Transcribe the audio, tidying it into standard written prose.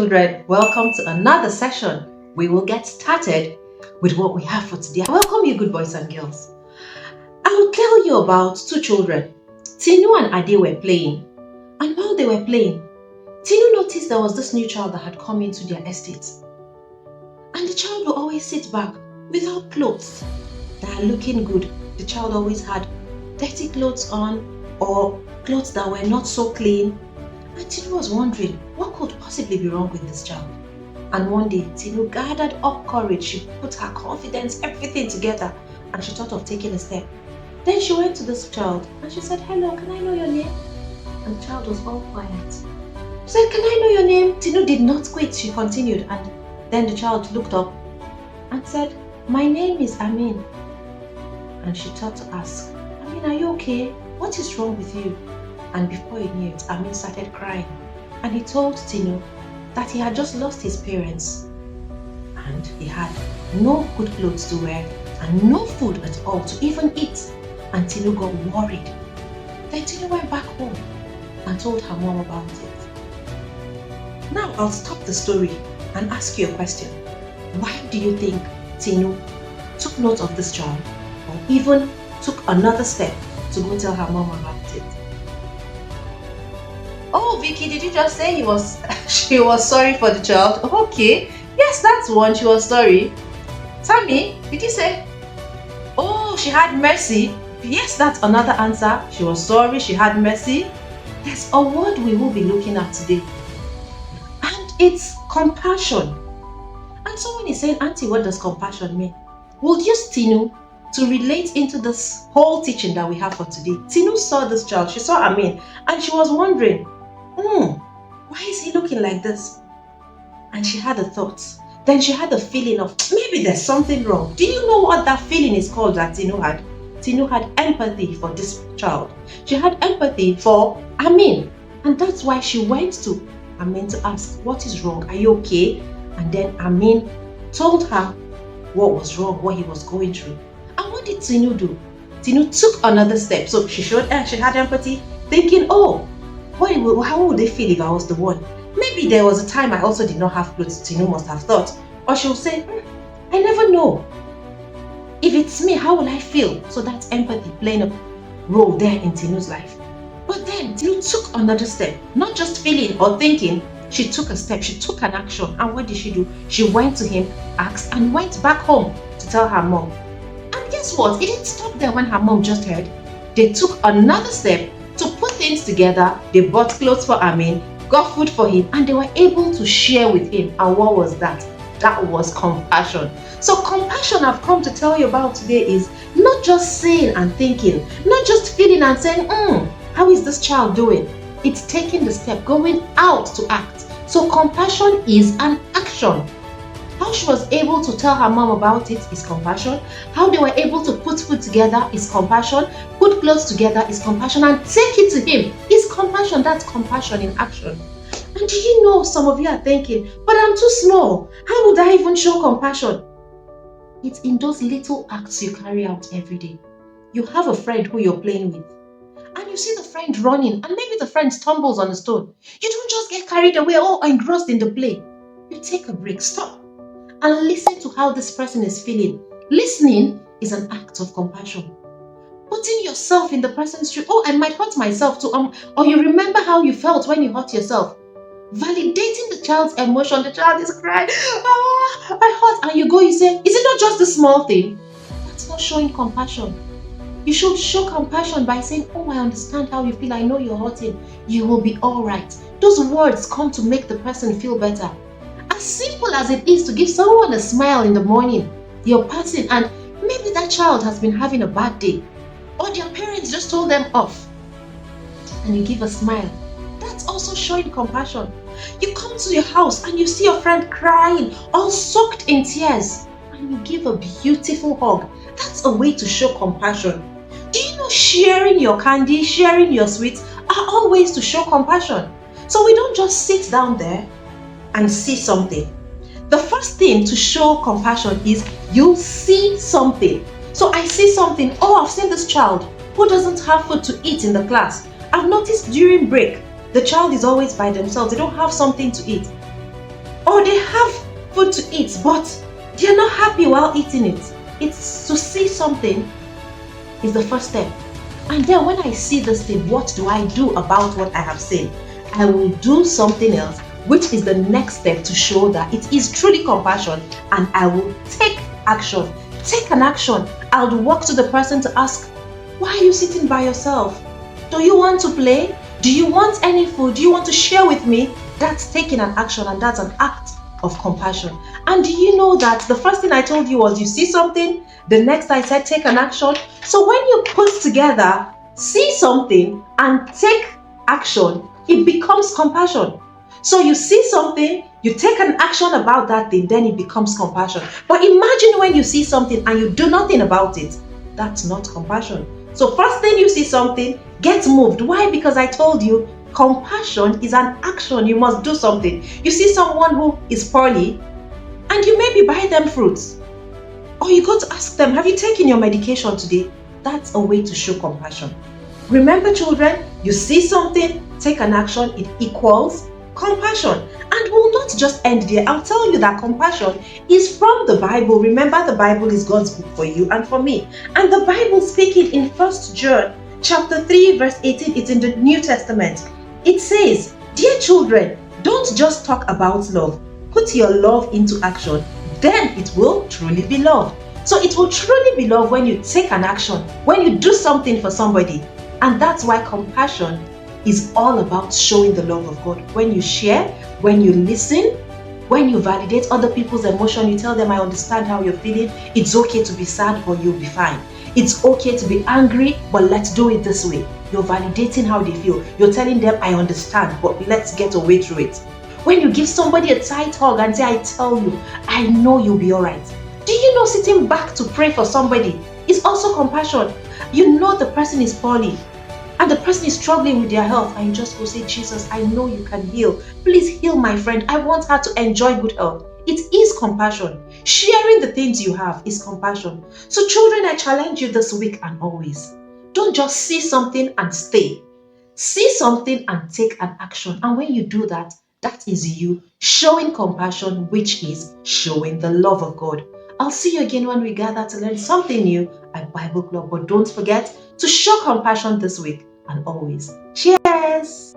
children, welcome to another session. We will get started with what we have for today. Welcome you good boys and girls. I will tell you about two children. Tinu and Ade were playing, and while they were playing, Tinu noticed there was this new child that had come into their estate. And the child would always sit back without clothes that are looking good. The child always had dirty clothes on or clothes that were not so clean. And Tinu was wondering what could possibly be wrong with this child. And one day, Tinu gathered up courage. She put her confidence, everything together, and she thought of taking a step. Then she went to this child and she said, "Hello, can I know your name?" And the child was all quiet. She said, "Can I know your name?" Tinu did not quit. She continued, and then the child looked up and said, "My name is Amin." And she thought to ask, "Amin, are you okay? What is wrong with you?" And before he knew it, Amin started crying. And he told Tinu that he had just lost his parents and he had no good clothes to wear and no food at all to even eat. And Tinu got worried. Then Tinu went back home and told her mom about it. Now I'll stop the story and ask you a question. Why do you think Tinu took note of this child or even took another step to go tell her mom about it? Oh, Vicky, did you just say she was sorry for the child? Okay, yes, that's one. She was sorry. Tammy, did you say? Oh, she had mercy. Yes, that's another answer. She was sorry, she had mercy. There's a word we will be looking at today, and it's compassion. And someone is saying, "Auntie, what does compassion mean?" We'll use Tinu to relate into this whole teaching that we have for today. Tinu saw this child, she saw Amin, and she was wondering, why is he looking like this? And she had a thought. Then she had a feeling of maybe there's something wrong. Do you know what that feeling is called that Tinu had? Tinu had empathy for this child. She had empathy for Amin. And that's why she went to Amin to ask, "What is wrong? Are you okay?" And then Amin told her what was wrong, what he was going through. And what did Tinu do? Tinu took another step. So she showed her, she had empathy, thinking, how would they feel if I was the one? Maybe there was a time I also did not have clothes, Tinu must have thought. Or she'll say, I never know. If it's me, how will I feel? So that's empathy playing a role there in Tinu's life. But then Tinu took another step, not just feeling or thinking. She took a step, she took an action. And what did she do? She went to him, asked, and went back home to tell her mom. And guess what? It didn't stop there when her mom just heard. They took another step to put things together. They bought clothes for Amin, got food for him, and they were able to share with him. And what was that? That was compassion. So compassion I've come to tell you about today is not just saying and thinking, not just feeling and saying, how is this child doing? It's taking the step, going out to act. So compassion is an action. How she was able to tell her mom about it is compassion. How they were able to put food together is compassion. Put clothes together is compassion. And take it to him is compassion. That's compassion in action. And do you know, some of you are thinking, but I'm too small. How would I even show compassion? It's in those little acts you carry out every day. You have a friend who you're playing with, and you see the friend running, and maybe the friend stumbles on a stone. You don't just get carried away or engrossed in the play. You take a break, stop, and listen to how this person is feeling. Listening is an act of compassion. Putting yourself in the person's shoes. I might hurt myself too. Or you remember how you felt when you hurt yourself. Validating the child's emotion. The child is crying. I hurt. And you say, is it not just a small thing? That's not showing compassion. You should show compassion by saying, I understand how you feel. I know you're hurting. You will be all right. Those words come to make the person feel better. As simple as it is to give someone a smile in the morning, you're passing, and maybe that child has been having a bad day, or their parents just told them off, and you give a smile. That's also showing compassion. You come to your house and you see your friend crying, all soaked in tears, and you give a beautiful hug. That's a way to show compassion. Do you know sharing your candy, sharing your sweets are all ways to show compassion? So we don't just sit down there and see something. The first thing to show compassion is you see something. So I see something. I've seen this child who doesn't have food to eat in the class. I've noticed during break, the child is always by themselves. They don't have something to eat. or they have food to eat, but they're not happy while eating it. It's to see something is the first step. And then when I see this thing, what do I do about what I have seen? I will do something else, which is the next step to show that it is truly compassion, and I will take action. Take an action. I'll walk to the person to ask, why are you sitting by yourself? Do you want to play? Do you want any food? Do you want to share with me? That's taking an action, and that's an act of compassion. And do you know that the first thing I told you was you see something, the next I said take an action. So when you put together see something and take action, it becomes compassion. So you see something, you take an action about that thing, then it becomes compassion. But imagine when you see something and you do nothing about it. That's not compassion. So first thing you see something, get moved. Why? Because I told you, compassion is an action. You must do something. You see someone who is poorly and you maybe buy them fruits. Or you go to ask them, have you taken your medication today? That's a way to show compassion. Remember, children, you see something, take an action, it equals compassion. And we'll not just end there. I'll tell you that compassion is from the Bible. Remember, the Bible is God's book for you and for me. And the Bible speaking in 1 John chapter 3 verse 18, it's in the New Testament. It says, dear children, don't just talk about love. Put your love into action. Then it will truly be love. So it will truly be love when you take an action, when you do something for somebody. And that's why compassion is all about showing the love of God. When you share, when you listen, when you validate other people's emotion, you tell them, I understand how you're feeling. It's okay to be sad, but you'll be fine. It's okay to be angry, but let's do it this way. You're validating how they feel. You're telling them, I understand, but let's get a way through it. When you give somebody a tight hug and say, I tell you, I know you'll be all right. Do you know sitting back to pray for somebody is also compassion? You know the person is poorly and the person is struggling with their health, and you just go say, Jesus, I know you can heal. Please heal my friend. I want her to enjoy good health. It is compassion. Sharing the things you have is compassion. So children, I challenge you this week and always. Don't just see something and stay. See something and take an action. And when you do that, that is you showing compassion, which is showing the love of God. I'll see you again when we gather to learn something new at Bible Club. But don't forget to show compassion this week and always. Cheers!